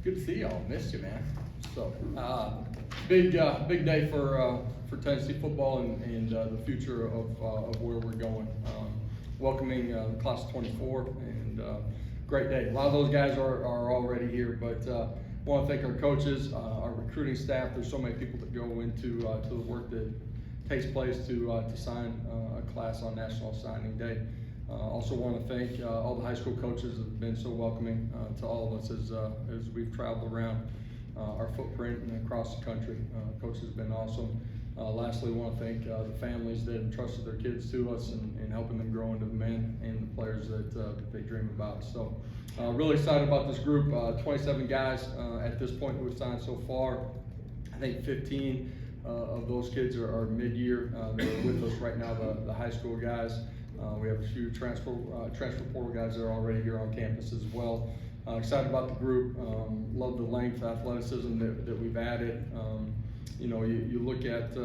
Good to see y'all. Missed you, man. So, big day for Tennessee football and the future of where we're going. Welcoming the class of 24, and great day. A lot of those guys are already here, but want to thank our coaches, our recruiting staff. There's so many people that go into to the work that takes place to sign a class on National Signing Day. Also want to thank all the high school coaches that have been so welcoming to all of us as we've traveled around our footprint and across the country. Coaches have been awesome. Lastly, want to thank the families that entrusted their kids to us and helping them grow into the men and the players that they dream about. So really excited about this group. 27 guys at this point we've signed so far. I think 15 of those kids are mid-year. They're with us right now, the high school guys. We have a few transfer portal guys that are already here on campus as well. Excited about the group. Love the length, athleticism that we've added. You know, you look at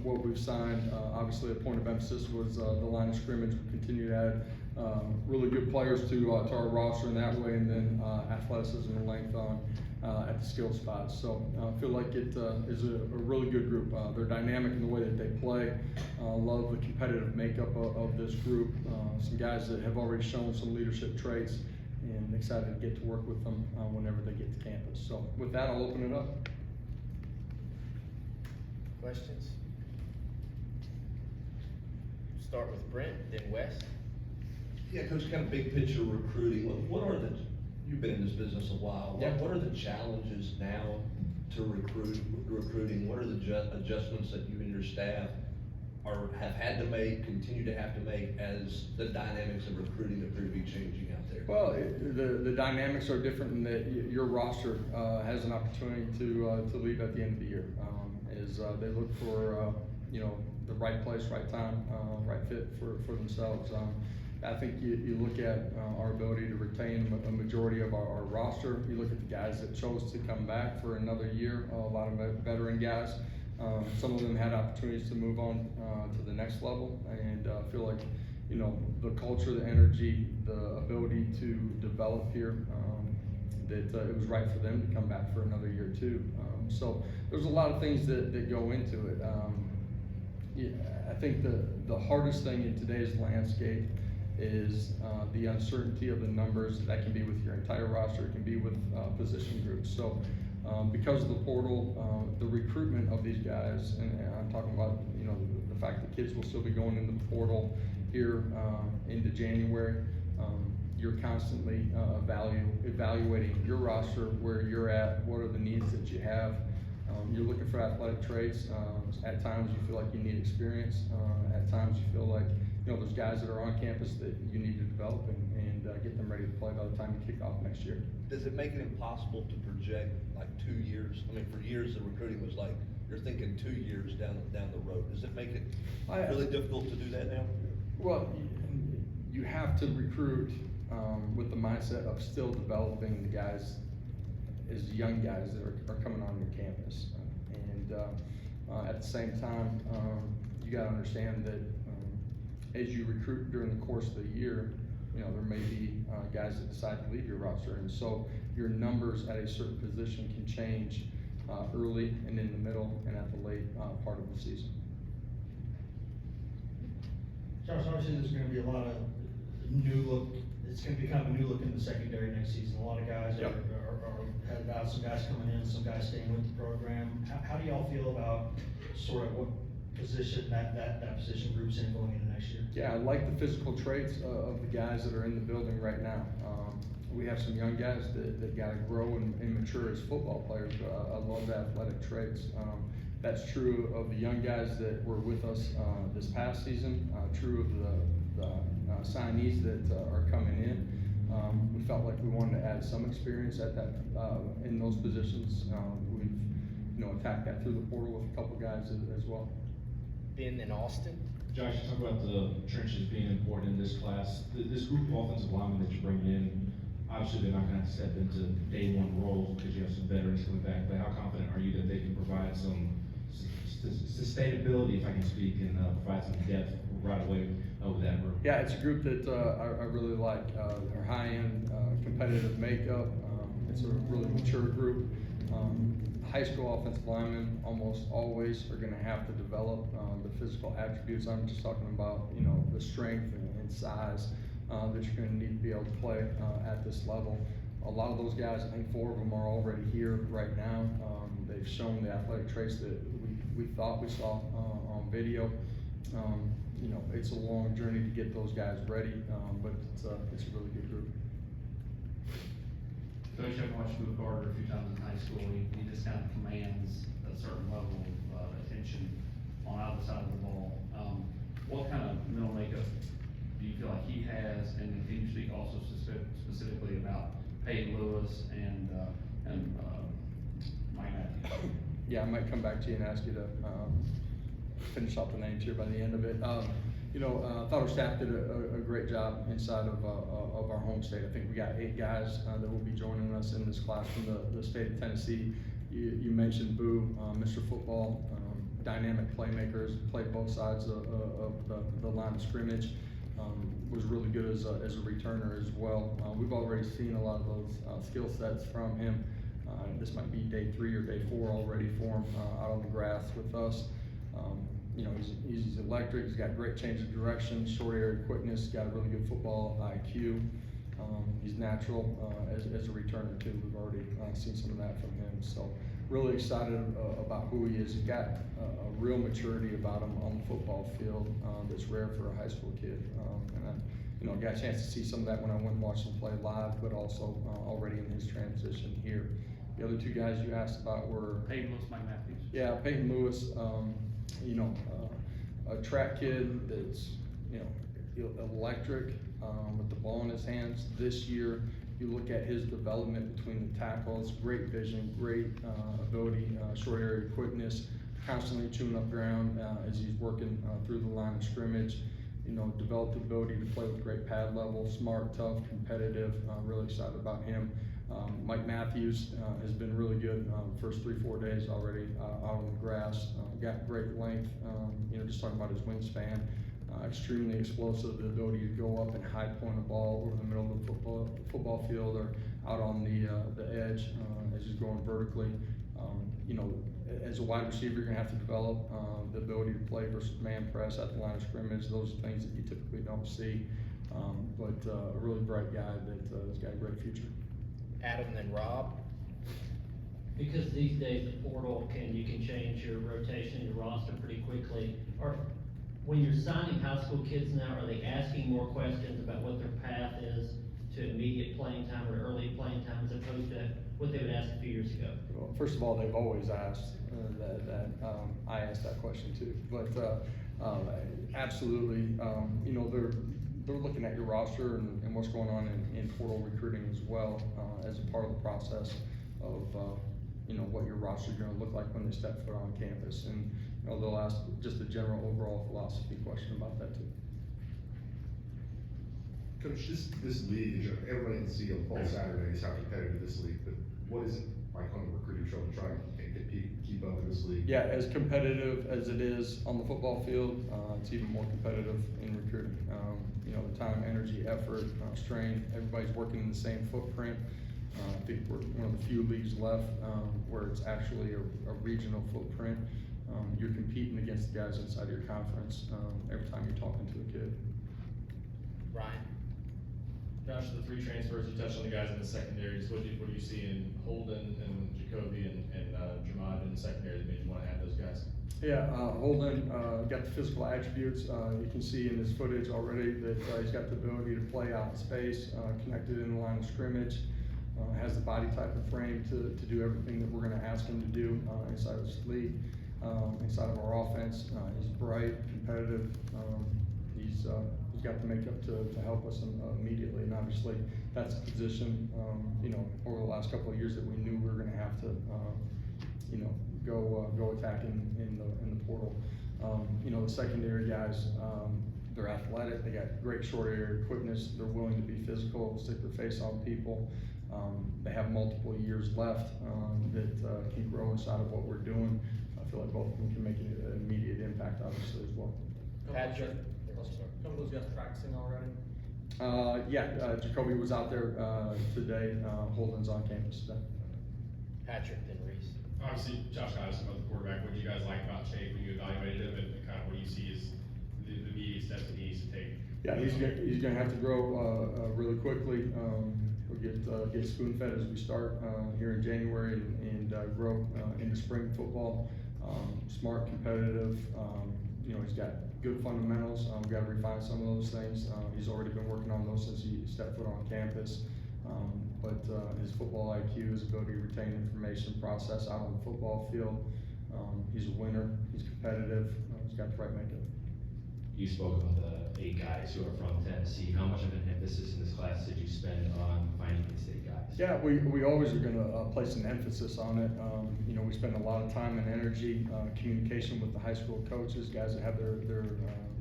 what we've signed. Obviously, a point of emphasis was the line of scrimmage. We continue to add really good players to our roster in that way, and then athleticism and length on at the skill spots. So I feel like it is a really good group. They're dynamic in the way that they play. Love the competitive makeup of this group. Some guys that have already shown some leadership traits, and excited to get to work with them whenever they get to campus. So with that, I'll open it up. Questions? Start with Brent, then Wes. Yeah, Coach, kind of big picture recruiting. What are the, you've been in this business a while. Yeah. What are the challenges now to recruiting? What are the adjustments that you and your staff have had to make, continue to have to make as the dynamics of recruiting appear to be changing out there? Well, the dynamics are different in that your roster has an opportunity to leave at the end of the year. As they look for you know, the right place, right time, right fit for themselves. I think you look at our ability to retain a majority of our roster. You look at the guys that chose to come back for another year, a lot of veteran guys. Some of them had opportunities to move on to the next level, and feel like, you know, the culture, the energy, the ability to develop here, that it was right for them to come back for another year too. So there's a lot of things that go into it. Yeah, I think the hardest thing in today's landscape is the uncertainty of the numbers. That can be with your entire roster, it can be with position groups. So because of the portal, the recruitment of these guys, and I'm talking about, you know, the fact that kids will still be going into the portal here into January. You're constantly evaluating your roster, where you're at, what are the needs that you have. You're looking for athletic traits. At times you feel like you need experience. At times you feel like, you know, there's guys that are on campus that you need to develop and get them ready to play by the time you kick off next year. Does it make it impossible to project like 2 years? I mean, for years the recruiting was like, you're thinking 2 years down the road. Does it make it really difficult to do that now? Well, you have to recruit with the mindset of still developing the guys as young guys that are coming on your campus. And at the same time, you gotta understand that as you recruit during the course of the year, you know, there may be guys that decide to leave your roster. And so your numbers at a certain position can change early and in the middle and at the late part of the season. Josh, obviously there's going to be a lot of new look. It's going to be kind of a new look in the secondary next season. A lot of guys Yep. are headed out, some guys coming in, some guys staying with the program. How do y'all feel about sort of what position that position group's in going into next year? Yeah, I like the physical traits of the guys that are in the building right now. We have some young guys that got to grow and mature as football players, but I love the athletic traits. That's true of the young guys that were with us this past season, true of the signees that are coming in. We felt like we wanted to add some experience at that in those positions. We've, you know, attacked that through the portal with a couple guys as well. Ben and Austin. Josh, you talk about the trenches being important in this class. This group of offensive linemen that you're bringing in, obviously they're not going to have to step into day one roles because you have some veterans coming back, but how confident are you that they can provide some sustainability, if I can speak, and provide some depth right away with that group? Yeah, it's a group that I really like. Their high-end competitive makeup. it's a really mature group. High school offensive linemen almost always are gonna have to develop, the physical attributes. I'm just talking about, you know, the strength and size, that you're gonna need to be able to play, at this level. A lot of those guys, I think 4 of them are already here right now. They've shown the athletic traits that we thought we saw, on video. You know, it's a long journey to get those guys ready, but it's a really good group. Coach, I've watched Luke Carter a few times in high school. He just kind of commands a certain level of attention on either side of the ball. What kind of mental makeup do you feel like he has? And can you speak also specifically about Peyton Lewis and Mike Matthews? Yeah, I might come back to you and ask you to finish off the names here by the end of it. You know, I thought our staff did a great job inside of our home state. I think we got 8 guys that will be joining us in this class from the state of Tennessee. You mentioned Boo, Mr. Football, dynamic playmakers, played both sides of the line of scrimmage. Was really good as a returner as well. We've already seen a lot of those skill sets from him. This might be day 3 or day 4 already for him out on the grass with us. You know, he's electric, he's got great change of direction, short area quickness, got a really good football IQ. He's natural as a returner too. We've already seen some of that from him. So really excited about who he is. He's got a real maturity about him on the football field that's rare for a high school kid. And I, you know, got a chance to see some of that when I went and watched him play live, but also already in his transition here. The other 2 guys you asked about were Peyton Lewis, Mike Matthews. Yeah, Peyton Lewis, you know, a track kid that's, you know, electric with the ball in his hands. This year, you look at his development between the tackles, great vision, great ability, short area quickness, constantly chewing up ground as he's working through the line of scrimmage. You know, developed the ability to play with great pad level, smart, tough, competitive. Really excited about him. Mike Matthews has been really good first 3-4 days already out on the grass. Got great length, you know, just talking about his wingspan. Extremely explosive, the ability to go up and high point a ball over the middle of the football field or out on the edge as he's going vertically. You know, as a wide receiver, you're gonna have to develop the ability to play versus man press at the line of scrimmage. Those are things that you typically don't see. But a really bright guy that has got a great future. Adam, then Rob. Because these days the portal you can change your rotation, your roster pretty quickly. Or when you're signing high school kids now, are they asking more questions about what their path is to immediate playing time or early playing time as opposed to what they would ask a few years ago? Well, first of all, they've always asked that. I asked that question too. But absolutely, you know, they're looking at your roster and what's going on in portal recruiting as well as a part of the process of you know, what your roster is going to look like when they step foot on campus. And you know, they'll ask just a general overall philosophy question about that too. Coach, this league, everybody can see on fall Saturdays how competitive this league, but what is it like on the recruiting show to try and keep up in this league? Yeah, as competitive as it is on the football field, it's even more competitive in recruiting. You know, the time, energy, effort, strength, everybody's working in the same footprint. I think we're one of the few leagues left where it's actually a regional footprint. You're competing against the guys inside your conference every time you're talking to a kid. Ryan. Josh, the 3 transfers, you touched on the guys in the secondaries. What do you see in Holden and Jacoby and Jamad in the secondary that made you want to add those guys? Yeah, Holden got the physical attributes. You can see in his footage already that he's got the ability to play out in space, connected in the line of scrimmage, has the body type and frame to do everything that we're going to ask him to do inside of this league, inside of our offense. He's bright, competitive. He's got the makeup to help us immediately, and obviously that's a position, you know, over the last couple of years that we knew we were going to have to, you know, go attacking in the portal. You know, the secondary guys, they're athletic. They got great short area quickness. They're willing to be physical, stick their face on people. They have multiple years left that can grow inside of what we're doing. I feel like both of them can make an immediate impact, obviously, as well. Patrick. Some of those guys practicing already? Jacoby was out there, today, Holden's on campus today. Patrick, then Reese. Obviously, Josh Heupel about the quarterback. What do you guys like about Chase when you evaluated him, and kind of what do you see as the immediate steps that he needs to take? Yeah, he's gonna have to grow, really quickly. We'll get spoon fed as we start, here in January and grow, into spring football. Smart, competitive, you know, he's got good fundamentals. We've got to refine some of those things. He's already been working on those since he stepped foot on campus. But his football IQ, his ability to retain information, process out on the football field. He's a winner, he's competitive, he's got the right makeup. You spoke about the 8 guys who are from Tennessee. How much of an emphasis in this class did you spend on finding these 8 guys? Yeah, we always are gonna place an emphasis on it. You know, we spend a lot of time and energy, communication with the high school coaches, guys that have their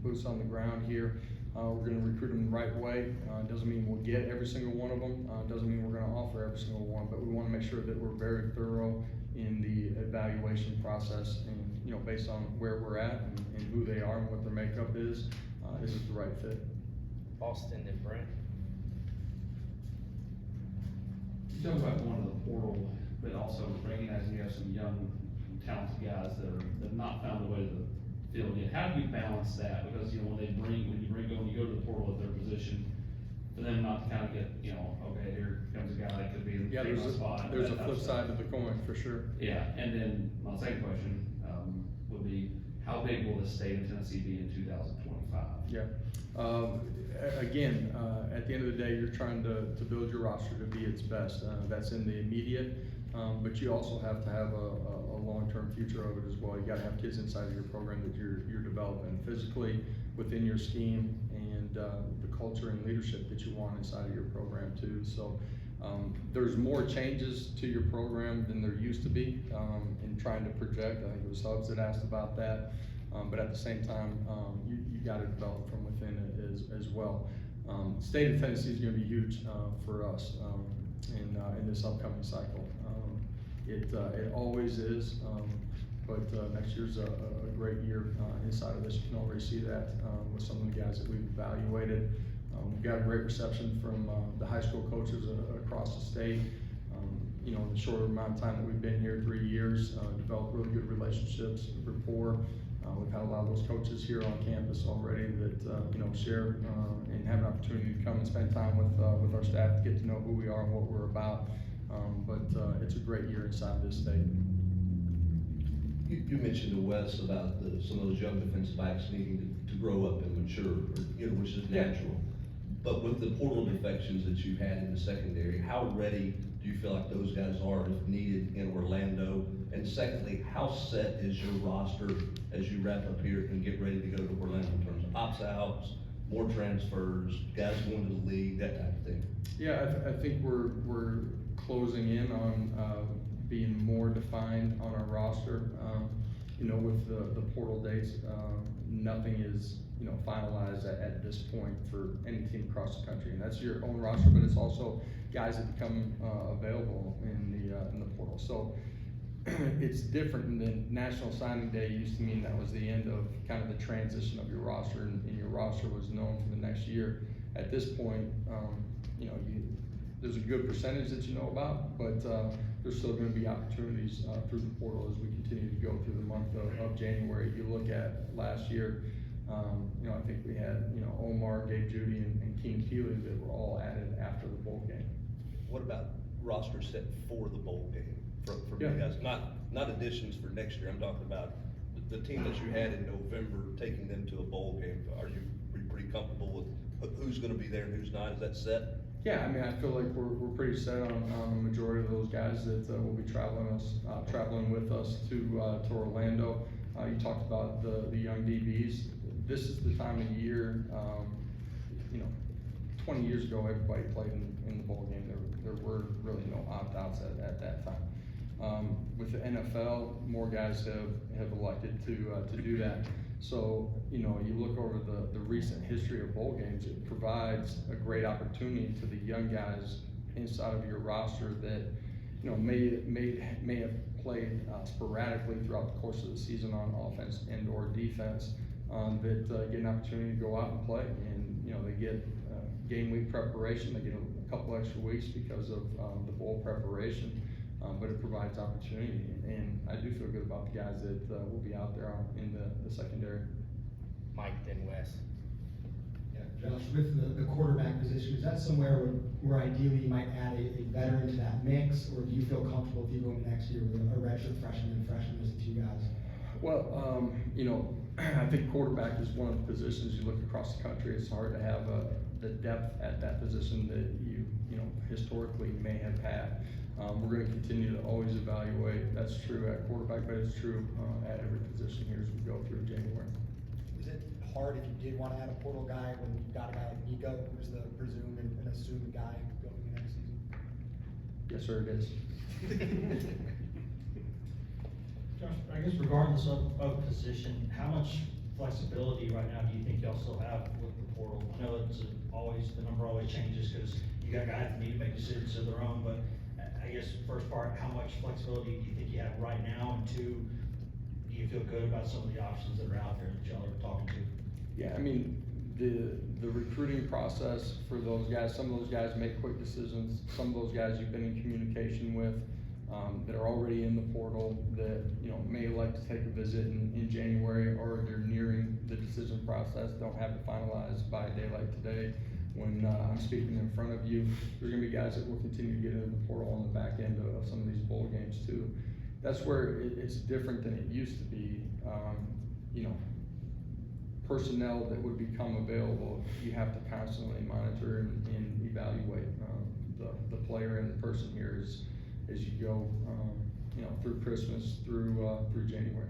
boots on the ground here. We're gonna recruit them the right way. Doesn't mean we'll get every single one of them. Doesn't mean we're gonna offer every single one, but we wanna make sure that we're very thorough in the evaluation process and, you know, based on where we're at and who they are and what their makeup is it the right fit? Austin, then Brent. You talk about going to the portal, but also recognizing you have some young, talented guys that have not found a way to the field yet. How do you balance that? Because, you know, when you go to the portal at their position, for them not to kind of get, you know, okay, here comes a guy that could be in Yeah, the spot. there's a that type flip of stuff. side of the coin for sure. Yeah, and then my second question, would be, how big will the state of Tennessee be in 2025? Yeah. Again, at the end of the day, you're trying to build your roster to be its best. That's in the immediate, but you also have to have a long-term future of it as well. You gotta have kids inside of your program that you're developing physically within your scheme and the culture and leadership that you want inside of your program too. So there's more changes to your program than there used to be in trying to project. I think it was Hubs that asked about that. But at the same time, you got to develop from within it as well. State of Tennessee is going to be huge for us in this upcoming cycle. It always is, but next year's a great year inside of this. You can already see that with some of the guys that we've evaluated. We've got a great reception from the high school coaches across the state. You know, in the short amount of time that we've been here, 3 years, developed really good relationships, rapport. We've had a lot of those coaches here on campus already that, you know, share and have an opportunity to come and spend time with our staff to get to know who we are and what we're about. But it's a great year inside this state. You mentioned to Wes about some of those young defensive backs needing to grow up and mature, you know, which is natural. But with the portal defections that you've had in the secondary, how ready do you feel like those guys are if needed in Orlando? And secondly, how set is your roster as you wrap up here and get ready to go to Orlando in terms of opt-outs, more transfers, guys going to the league, that type of thing? Yeah, I think we're closing in on being more defined on our roster. You know, with the portal dates, nothing is, you know, finalized at this point for any team across the country, and that's your own roster, but it's also guys that become available in the portal. So it's different than National Signing Day used to mean that was the end of kind of the transition of your roster, and your roster was known for the next year. At this point, you know, there's a good percentage that you know about, but there's still going to be opportunities through the portal as we continue to go through the month of January. You look at last year, you know, I think we had, you know, Omar, Gabe Judy, and Keenan Keeley that were all added after the bowl game. What about roster set for the bowl game from Yeah. you guys? Not additions for next year. I'm talking about the team that you had in November, taking them to a bowl game. Are you pretty comfortable with who's going to be there and who's not? Is that set? Yeah, I mean, I feel like we're pretty set on the majority of those guys that will be traveling with us to Orlando. You talked about the young DBs. This is the time of year, you know, 20 years ago, everybody played in the bowl game. There were really no opt-outs at that time. With the NFL, more guys have elected to do that. So, you know, you look over the recent history of bowl games, it provides a great opportunity to the young guys inside of your roster that, you know, may have played sporadically throughout the course of the season on offense and or defense, that get an opportunity to go out and play, and, you know, they get game week preparation. They get a couple extra weeks because of, the bowl preparation. But it provides opportunity, and I do feel good about the guys that, will be out there in the secondary. Mike, then Wes. Yeah, Josh, with the quarterback position, is that somewhere where ideally you might add a veteran to that mix, or do you feel comfortable if you go into next year with a redshirt freshman and freshman as the two guys? Well, you know, I think quarterback is one of the positions you look across the country. It's hard to have the depth at that position that you know, historically may have had. We're going to continue to always evaluate. That's true at quarterback, but it's true at every position here as we go through January. Is it hard if you did want to add a portal guy when you've got a guy like Nico, who's the presumed and assumed guy going into next season? Yes, sir, it is. Josh, I guess regardless of position, how much flexibility right now do you think y'all still have with the portal? I know the number always changes because you got guys that need to make decisions of their own, but I guess first part, how much flexibility do you think you have right now? And two, do you feel good about some of the options that are out there that y'all are talking to? Yeah, I mean, the recruiting process for those guys, some of those guys make quick decisions. Some of those guys you've been in communication with, that are already in the portal that, you know, may like to take a visit in January, or they're nearing the decision process, don't have it finalized by a day like today. When I'm speaking in front of you, there's gonna be guys that will continue to get into the portal on the back end of some of these bowl games too. That's where it's different than it used to be. You know, personnel that would become available, you have to constantly monitor and evaluate the player and the person here as you go, you know, through Christmas, through January.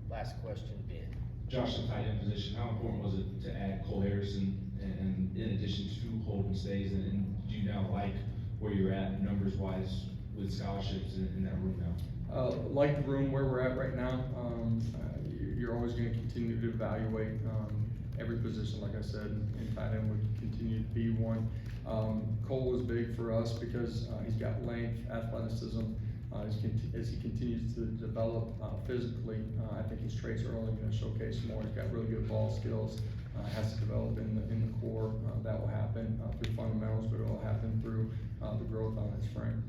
Last question, Ben. Josh, the tight end position, how important was it to add Cole Harrison and in addition to Holden Stays, and do you now like where you're at numbers wise with scholarships in that room now? Like the room where we're at right now, you're always gonna continue to evaluate, every position, like I said, and tight end would continue to be one. Cole was big for us because, he's got length, athleticism, as he continues to develop, physically, I think his traits are only gonna showcase more. He's got really good ball skills, has to develop in the core, that will happen, through fundamentals, but it will happen through, the growth on his frame.